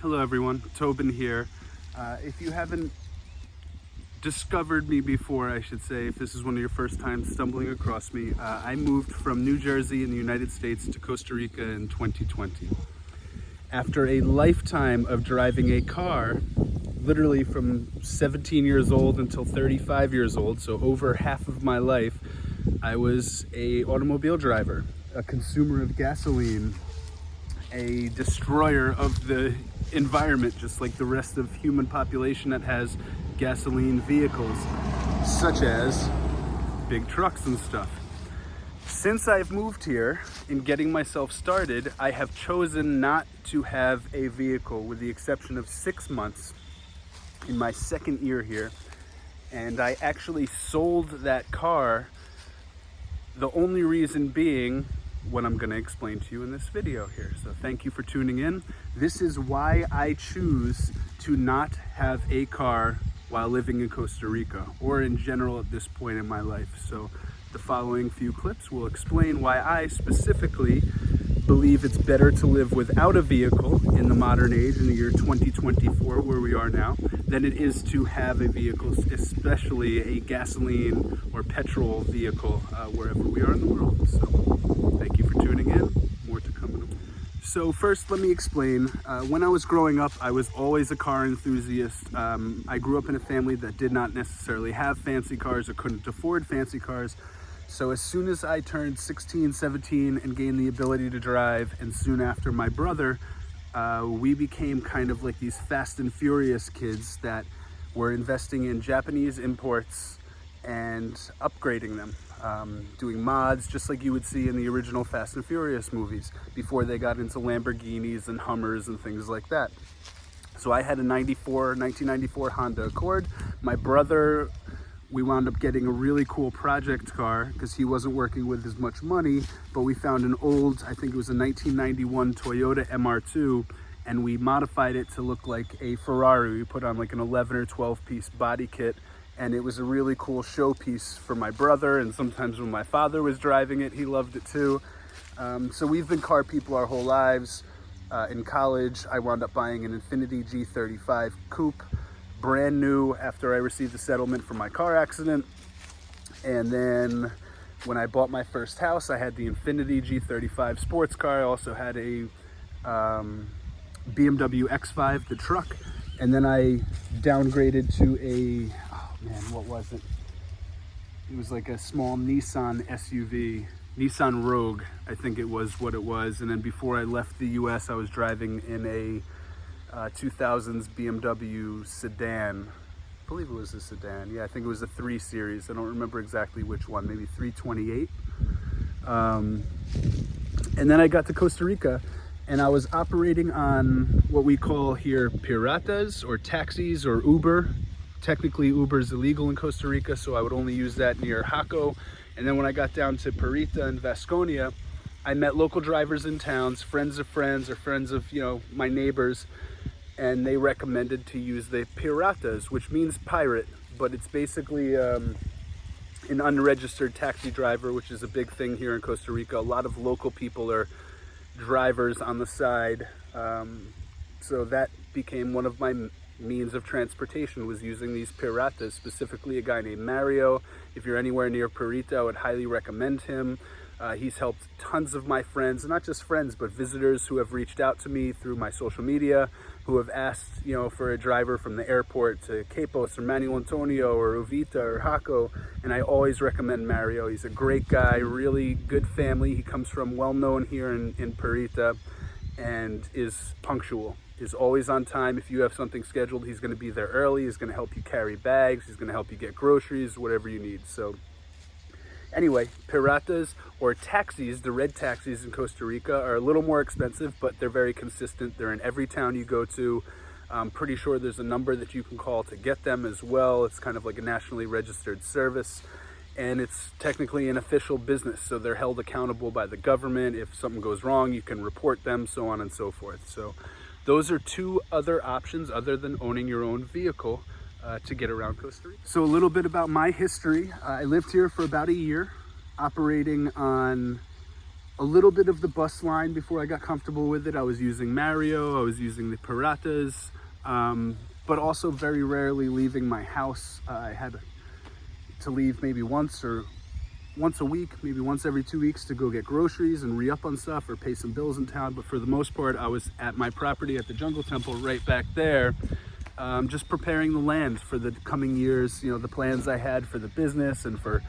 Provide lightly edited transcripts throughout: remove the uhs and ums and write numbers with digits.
Hello everyone, Tobin here. If you haven't discovered me before, I should say, if this is one of your first times stumbling across me, I moved from New Jersey in the United States to Costa Rica in 2020. After a lifetime of driving a car, literally from 17 years old until 35 years old, so over half of my life, I was an automobile driver, a consumer of gasoline, a destroyer of the environment, just like the rest of human population that has gasoline vehicles, such as big trucks and stuff. Since I've moved here and getting myself started, I have chosen not to have a vehicle, with the exception of 6 months in my second year here. And I actually sold that car, the only reason being what I'm going to explain to you in this video here. So thank you for tuning in. This is why I choose to not have a car while living in Costa Rica, or in general at this point in my life. So the following few clips will explain why I specifically believe it's better to live without a vehicle in the modern age, in the year 2024, where we are now, than it is to have a vehicle, especially a gasoline or petrol vehicle, wherever we are in the world. So thank you for tuning in. More to come in a moment. So first, let me explain. When I was growing up, I was always a car enthusiast. I grew up in a family that did not necessarily have fancy cars or couldn't afford fancy cars. So as soon as I turned 16, 17 and gained the ability to drive, and soon after my brother, we became kind of like these fast and furious kids that were investing in Japanese imports and upgrading them, doing mods just like you would see in the original Fast and Furious movies before they got into Lamborghinis and Hummers and things like that. So I had a 1994 Honda Accord. My brother, we wound up getting a really cool project car because he wasn't working with as much money, but we found an old, I think it was a 1991 Toyota MR2, and we modified it to look like a Ferrari. We put on like an 11 or 12 piece body kit, and it was a really cool showpiece for my brother, and sometimes when my father was driving it, he loved it too. So we've been car people our whole lives. In college, I wound up buying an Infiniti G35 coupe, brand new, after I received the settlement from my car accident. And then when I bought my first house, I had the Infiniti G35 sports car. I also had a BMW X5, the truck. And then I downgraded to a, oh man, what was it? It was like a small Nissan SUV, Nissan Rogue, I think it was what it was. And then before I left the US, I was driving in a 2000s BMW sedan. I believe it was a sedan. Yeah, I think it was a 3 Series. I don't remember exactly which one, maybe 328. And then I got to Costa Rica, and I was operating on what we call here piratas, or taxis, or Uber. Technically, Uber is illegal in Costa Rica, so I would only use that near Jaco. And then when I got down to Parita and Vasconia, I met local drivers in towns, friends of friends, or friends of, my neighbors, and they recommended to use the piratas, which means pirate, but it's basically an unregistered taxi driver, which is a big thing here in Costa Rica. A lot of local people are drivers on the side, so that became one of my means of transportation, was using these piratas, specifically a guy named Mario. If you're anywhere near Parita, I would highly recommend him. He's helped tons of my friends, not just friends, but visitors who have reached out to me through my social media, who have asked, for a driver from the airport to Quepos or Manuel Antonio or Uvita or Jaco, and I always recommend Mario. He's a great guy, really good family. He comes from well-known here in Parita, and is punctual, is always on time. If you have something scheduled, he's going to be there early. He's going to help you carry bags. He's going to help you get groceries, whatever you need. So anyway, piratas, or taxis, the red taxis in Costa Rica, are a little more expensive, but they're very consistent. They're in every town you go to. I'm pretty sure there's a number that you can call to get them as well. It's kind of like a nationally registered service, and it's technically an official business, so they're held accountable by the government. If something goes wrong, you can report them, so on and so forth. So those are two other options other than owning your own vehicle to get around Costa Rica. So a little bit about my history. I lived here for about a year, operating on a little bit of the bus line before I got comfortable with it. I was using Mario, I was using the Piratas, but also very rarely leaving my house. I had to leave maybe once a week, maybe once every 2 weeks to go get groceries and re-up on stuff or pay some bills in town. But for the most part, I was at my property at the Jungle Temple right back there, just preparing the land for the coming years. You know, the plans I had for the business and for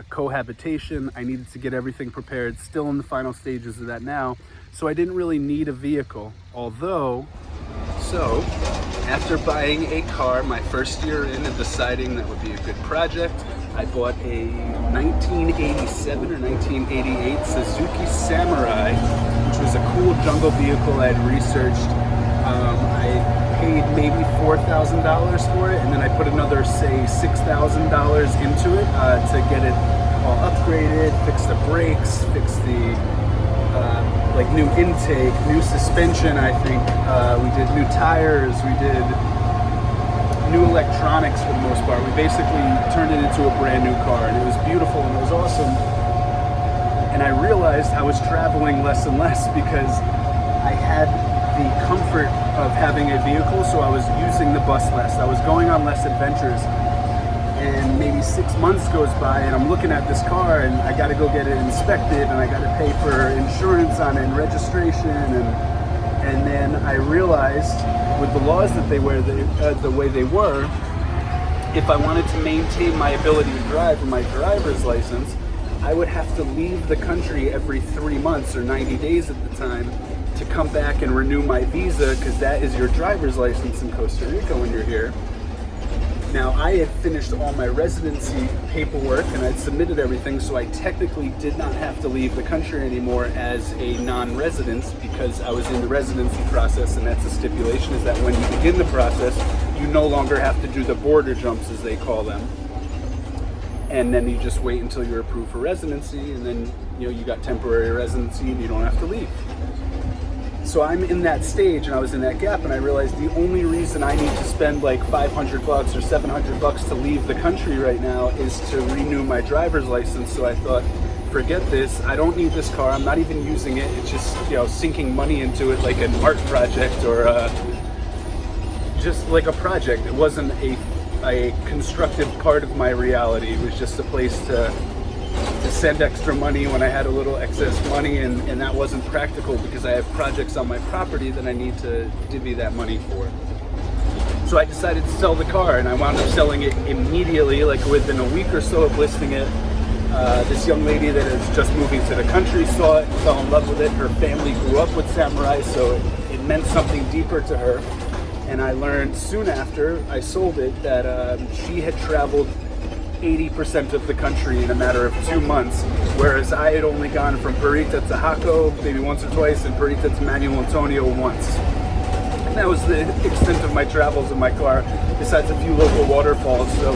cohabitation. I needed to get everything prepared, still in the final stages of that now. So I didn't really need a vehicle, so after buying a car my first year in and deciding that would be a good project, I bought a 1987 or 1988 Suzuki Samurai, which was a cool jungle vehicle I had researched. I paid maybe $4,000 for it, and then I put another, say, $6,000 into it to get it all upgraded, fix the brakes, fix the like new intake, new suspension. I think we did new tires, we did new electronics for the most part. We basically turned it into a brand new car, and it was beautiful and it was awesome. And I realized I was traveling less and less because I had the comfort of having a vehicle, so I was using the bus less. I was going on less adventures. And maybe 6 months goes by and I'm looking at this car and I gotta go get it inspected and I gotta pay for insurance on it and registration, and then I realized with the laws that they were the way they were, if I wanted to maintain my ability to drive and my driver's license, I would have to leave the country every 3 months or 90 days at the time to come back and renew my visa, because that is your driver's license in Costa Rica when you're here. Now, I had finished all my residency paperwork and I'd submitted everything, so I technically did not have to leave the country anymore as a non-resident because I was in the residency process, and that's a stipulation, is that when you begin the process, you no longer have to do the border jumps, as they call them. And then you just wait until you're approved for residency, and then you got temporary residency and you don't have to leave. So I'm in that stage and I was in that gap, and I realized the only reason I need to spend like $500 or $700 to leave the country right now is to renew my driver's license. So I thought, forget this, I don't need this car, I'm not even using it, it's just sinking money into it like an art project or just like a project. It wasn't a constructive part of my reality, it was just a place to send extra money when I had a little excess money, and that wasn't practical because I have projects on my property that I need to divvy that money for. So I decided to sell the car, and I wound up selling it immediately, like within a week or so of listing it. This young lady that is just moving to the country saw it, fell in love with it. Her family grew up with Samurai, so it meant something deeper to her. And I learned soon after I sold it that she had traveled 80% of the country in a matter of 2 months, whereas I had only gone from Parita to Jaco maybe once or twice, and Parita to Manuel Antonio once. And that was the extent of my travels in my car, besides a few local waterfalls. So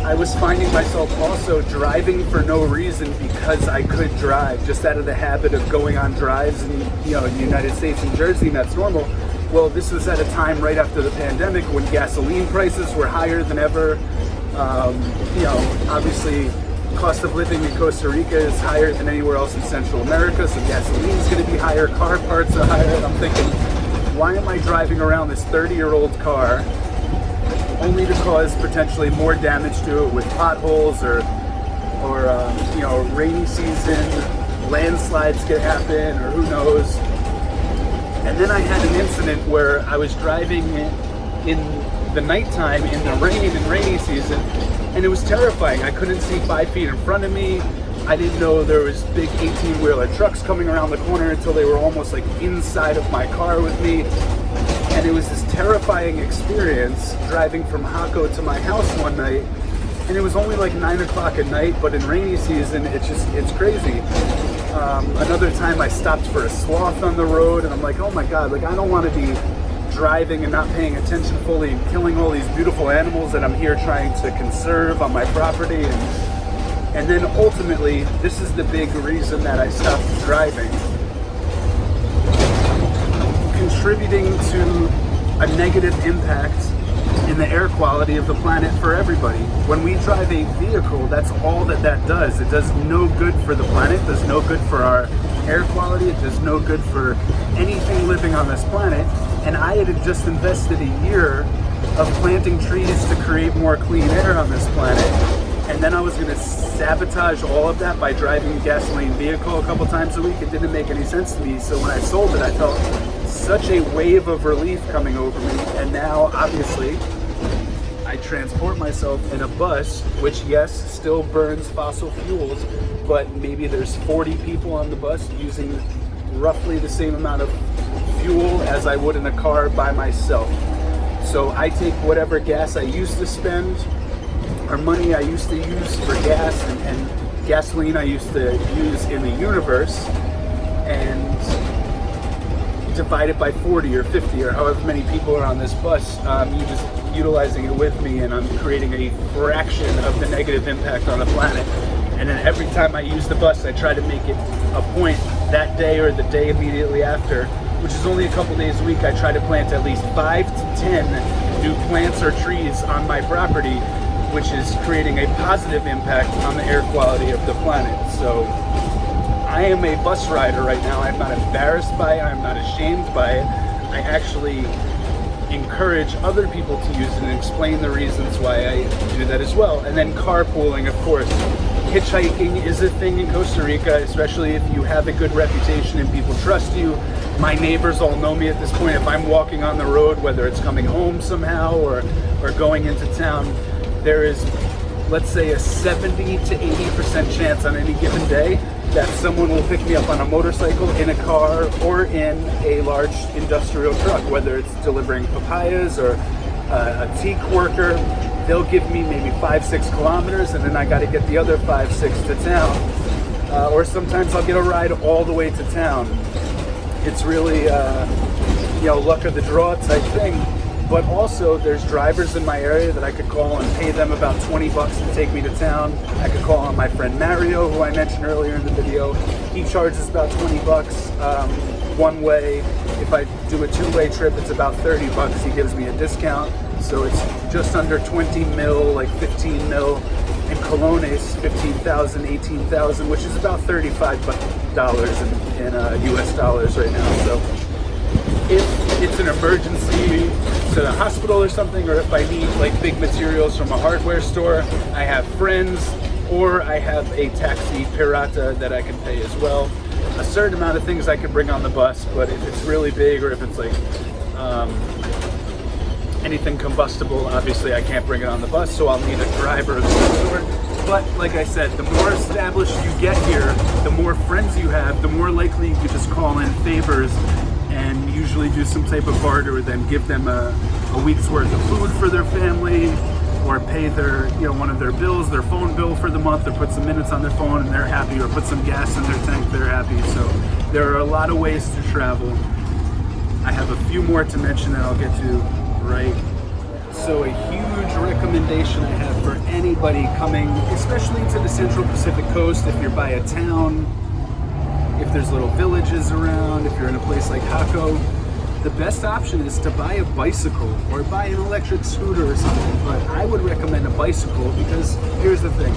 I was finding myself also driving for no reason because I could drive, just out of the habit of going on drives in the United States and Jersey, and that's normal. Well, this was at a time right after the pandemic when gasoline prices were higher than ever. Obviously, cost of living in Costa Rica is higher than anywhere else in Central America, so gasoline is going to be higher, car parts are higher, and I'm thinking, why am I driving around this 30-year-old car only to cause potentially more damage to it with potholes or rainy season, landslides could happen, or who knows. And then I had an incident where I was driving in the nighttime in the rain and rainy season, and it was terrifying. I couldn't see 5 feet in front of me. I didn't know there was big 18-wheeler trucks coming around the corner until they were almost like inside of my car with me. And it was this terrifying experience driving from Jaco to my house one night. And it was only like 9 o'clock at night, but in rainy season, it's crazy. Another time I stopped for a sloth on the road, and I'm like, oh my God, like I don't want to be driving and not paying attention fully and killing all these beautiful animals that I'm here trying to conserve on my property. And then ultimately, this is the big reason that I stopped driving. Contributing to a negative impact in the air quality of the planet for everybody. When we drive a vehicle, that's all that does. It does no good for the planet, does no good for our air quality, it does no good for anything living on this planet. And I had just invested a year of planting trees to create more clean air on this planet. And then I was gonna sabotage all of that by driving a gasoline vehicle a couple times a week. It didn't make any sense to me. So when I sold it, I felt such a wave of relief coming over me. And now, obviously, I transport myself in a bus, which, yes, still burns fossil fuels, but maybe there's 40 people on the bus using roughly the same amount of fuel as I would in a car by myself. So I take whatever gas I used to spend, or money I used to use for gas and gasoline I used to use in the universe, and divide it by 40 or 50 or however many people are on this bus. You just utilizing it with me, and I'm creating a fraction of the negative impact on the planet. And then every time I use the bus, I try to make it a point that day or the day immediately after, which is only a couple days a week. I try to plant at least 5 to 10 new plants or trees on my property, which is creating a positive impact on the air quality of the planet. So I am a bus rider right now. I'm not embarrassed by it. I'm not ashamed by it. I actually encourage other people to use it and explain the reasons why I do that as well. And then carpooling, of course. Hitchhiking is a thing in Costa Rica, especially if you have a good reputation and people trust you. My neighbors all know me at this point. If I'm walking on the road, whether it's coming home somehow or going into town, there is, let's say, a 70 to 80% chance on any given day that someone will pick me up on a motorcycle, in a car, or in a large industrial truck, whether it's delivering papayas or a teak worker. They'll give me maybe 5-6 kilometers, and then I got to get the other 5-6 to town. Or sometimes I'll get a ride all the way to town. It's really, luck of the draw type thing. But also, there's drivers in my area that I could call and pay them about 20 bucks to take me to town. I could call on my friend Mario, who I mentioned earlier in the video. He charges about 20 bucks one way. If I do a two-way trip, it's about 30 bucks. He gives me a discount. So it's just under 20 mil, like 15 mil. In colones, 15,000, 18,000, which is about $35 in US dollars right now. So if it's an emergency to the hospital or something, or if I need like big materials from a hardware store, I have friends, or I have a taxi pirata that I can pay as well. A certain amount of things I can bring on the bus, but if it's really big, or if it's like anything combustible, obviously I can't bring it on the bus, so I'll need a driver of some sort. But like I said, the more established you get here, the more friends you have, the more likely you could just call in favors and usually do some type of barter with them, give them a week's worth of food for their family, or pay their, one of their bills, their phone bill for the month, or put some minutes on their phone and they're happy, or put some gas in their tank, they're happy. So there are a lot of ways to travel. I have a few more to mention that I'll get to right. So a huge recommendation I have for anybody coming, especially to the Central Pacific Coast, if you're by a town, if there's little villages around, if you're in a place like Jaco, the best option is to buy a bicycle or buy an electric scooter or something. But I would recommend a bicycle because here's the thing.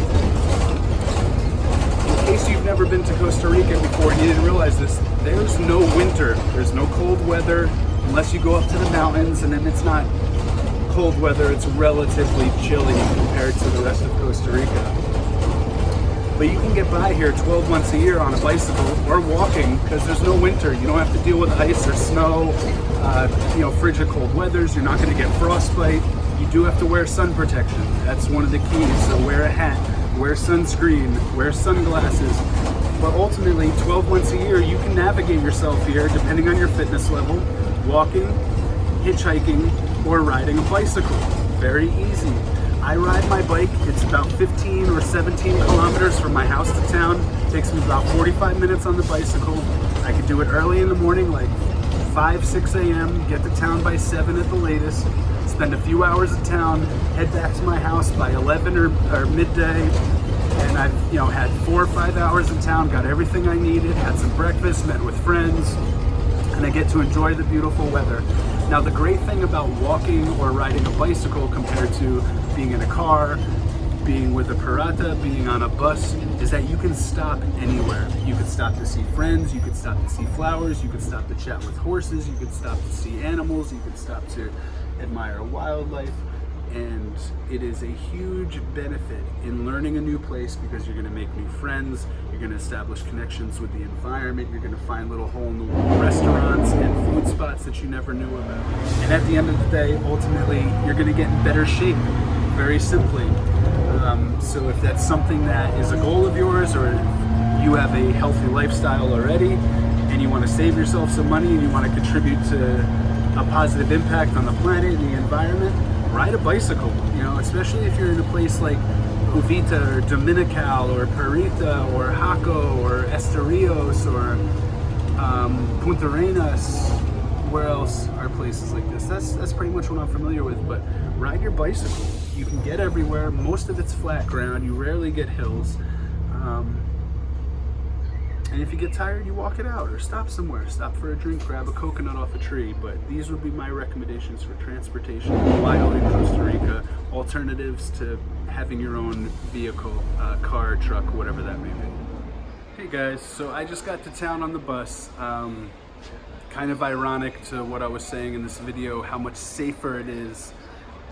In case you've never been to Costa Rica before and you didn't realize this, there's no winter. There's no cold weather unless you go up to the mountains, and then it's not cold weather. It's relatively chilly compared to the rest of Costa Rica. But you can get by here 12 months a year on a bicycle or walking because there's no winter. You don't have to deal with ice or snow, frigid cold weathers. You're not going to get frostbite. You do have to wear sun protection. That's one of the keys. So wear a hat, wear sunscreen, wear sunglasses. But ultimately, 12 months a year, you can navigate yourself here depending on your fitness level, walking, hitchhiking, or riding a bicycle. Very easy. I ride my bike. It's about 15 or 17 kilometers from my house to town. It takes me about 45 minutes on the bicycle. I could do it early in the morning, like 5, 6 a.m., get to town by 7 at the latest, spend a few hours in town, head back to my house by 11 or midday, and I've had 4 or 5 hours in town, got everything I needed, had some breakfast, met with friends, and I get to enjoy the beautiful weather. Now, the great thing about walking or riding a bicycle compared to being in a car, being with a parata, being on a bus, is that you can stop anywhere. You could stop to see friends, you could stop to see flowers, you could stop to chat with horses, you could stop to see animals, you could stop to admire wildlife. And it is a huge benefit in learning a new place because you're going to make new friends, you're going to establish connections with the environment, you're going to find little hole-in-the-wall restaurants and food spots that you never knew about. And at the end of the day, ultimately, you're going to get in better shape, very simply. So if that's something that is a goal of yours, or you have a healthy lifestyle already, and you want to save yourself some money and you want to contribute to a positive impact on the planet and the environment, ride a bicycle, you know, especially if you're in a place like Uvita or Dominical or Perita or Jaco or Estorrillos or Punta Arenas. Where else are places like this? That's pretty much what I'm familiar with, but ride your bicycle. You can get everywhere. Most of it's flat ground. You rarely get hills. And if you get tired, you walk it out or stop somewhere. Stop for a drink, grab a coconut off a tree. But these would be my recommendations for transportation while in Costa Rica. Alternatives to having your own vehicle, car, truck, whatever that may be. Hey guys, so I just got to town on the bus. Kind of ironic to what I was saying in this video, how much safer it is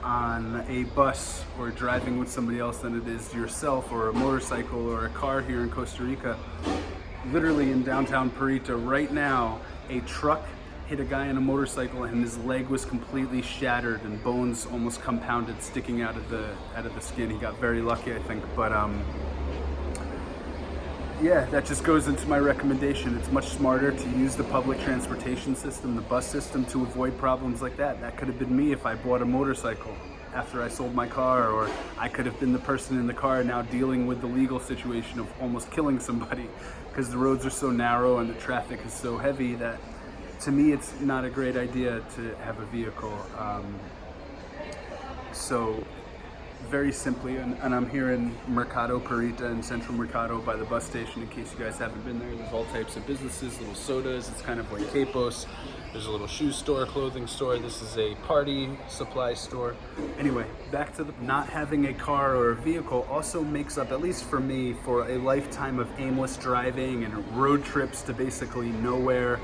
on a bus or driving with somebody else than it is yourself or a motorcycle or a car here in Costa Rica. Literally in downtown Perita right now, a truck hit a guy on a motorcycle and his leg was completely shattered and bones almost compounded sticking out of the skin. He got very lucky, I think, but yeah, that just goes into my recommendation. It's much smarter to use the public transportation system, the bus system, to avoid problems like that. That could have been me if I bought a motorcycle after I sold my car, or I could have been the person in the car now dealing with the legal situation of almost killing somebody because the roads are so narrow and the traffic is so heavy that, to me, it's not a great idea to have a vehicle. So very simply, and I'm here in Mercado Perita, in Central Mercado by the bus station, in case you guys haven't been there. There's all types of businesses, little sodas. It's kind of like Capos. There's a little shoe store, clothing store. This is a party supply store. Anyway, back to not having a car or a vehicle also makes up, at least for me, for a lifetime of aimless driving and road trips to basically nowhere.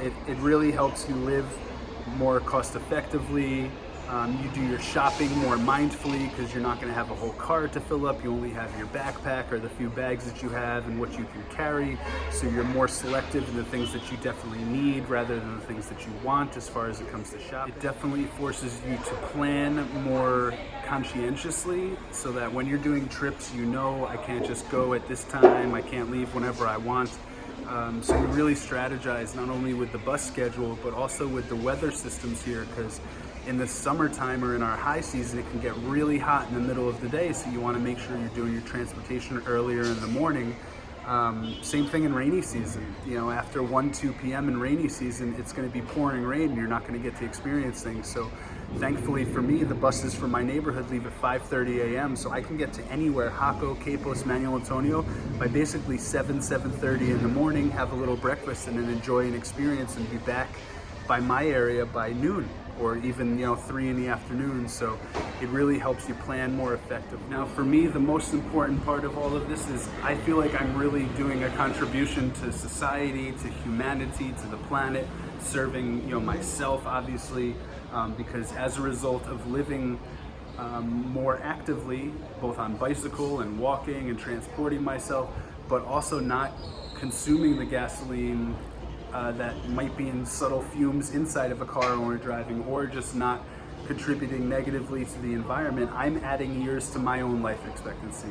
It really helps you live more cost effectively. You do your shopping more mindfully because you're not going to have a whole cart to fill up. You only have your backpack or the few bags that you have and what you can carry. So you're more selective in the things that you definitely need rather than the things that you want as far as it comes to shopping. It definitely forces you to plan more conscientiously so that when you're doing trips, you know, I can't just go at this time, I can't leave whenever I want. So we really strategize not only with the bus schedule, but also with the weather systems here, because in the summertime or in our high season, it can get really hot in the middle of the day. So you want to make sure you're doing your transportation earlier in the morning. Same thing in rainy season. You know, after 1-2 p.m. in rainy season, it's going to be pouring rain and you're not going to get to experience things. So thankfully for me, the buses from my neighborhood leave at 5:30 a.m. So I can get to anywhere, Jaco, Capos, Manuel Antonio, by basically 7:30 in the morning, have a little breakfast and then enjoy an experience and be back by my area by noon, or even, you know, 3 in the afternoon. So it really helps you plan more effective. Now for me, the most important part of all of this is I feel like I'm really doing a contribution to society, to humanity, to the planet, serving, you know, myself obviously, because as a result of living more actively, both on bicycle and walking and transporting myself, but also not consuming the gasoline that might be in subtle fumes inside of a car when we're driving, or just not contributing negatively to the environment, I'm adding years to my own life expectancy.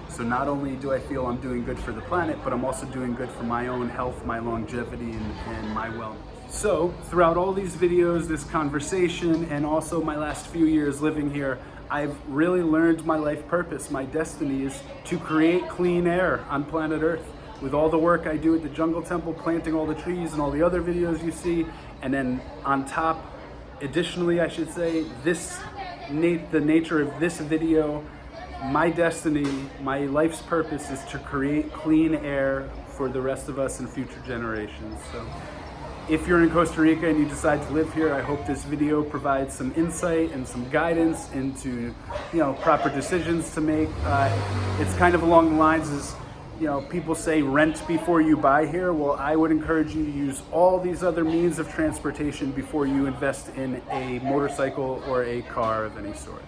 So not only do I feel I'm doing good for the planet, but I'm also doing good for my own health, my longevity, and my wellness. So throughout all these videos, this conversation, and also my last few years living here, I've really learned my life purpose. My destiny is to create clean air on planet Earth. With all the work I do at the Jungle Temple, planting all the trees and all the other videos you see, and then on top, additionally I should say, the nature of this video, my destiny, my life's purpose is to create clean air for the rest of us and future generations. So If you're in Costa Rica and you decide to live here, I hope this video provides some insight and some guidance into, proper decisions to make. It's kind of along the lines as, people say rent before you buy here. Well, I would encourage you to use all these other means of transportation before you invest in a motorcycle or a car of any sort.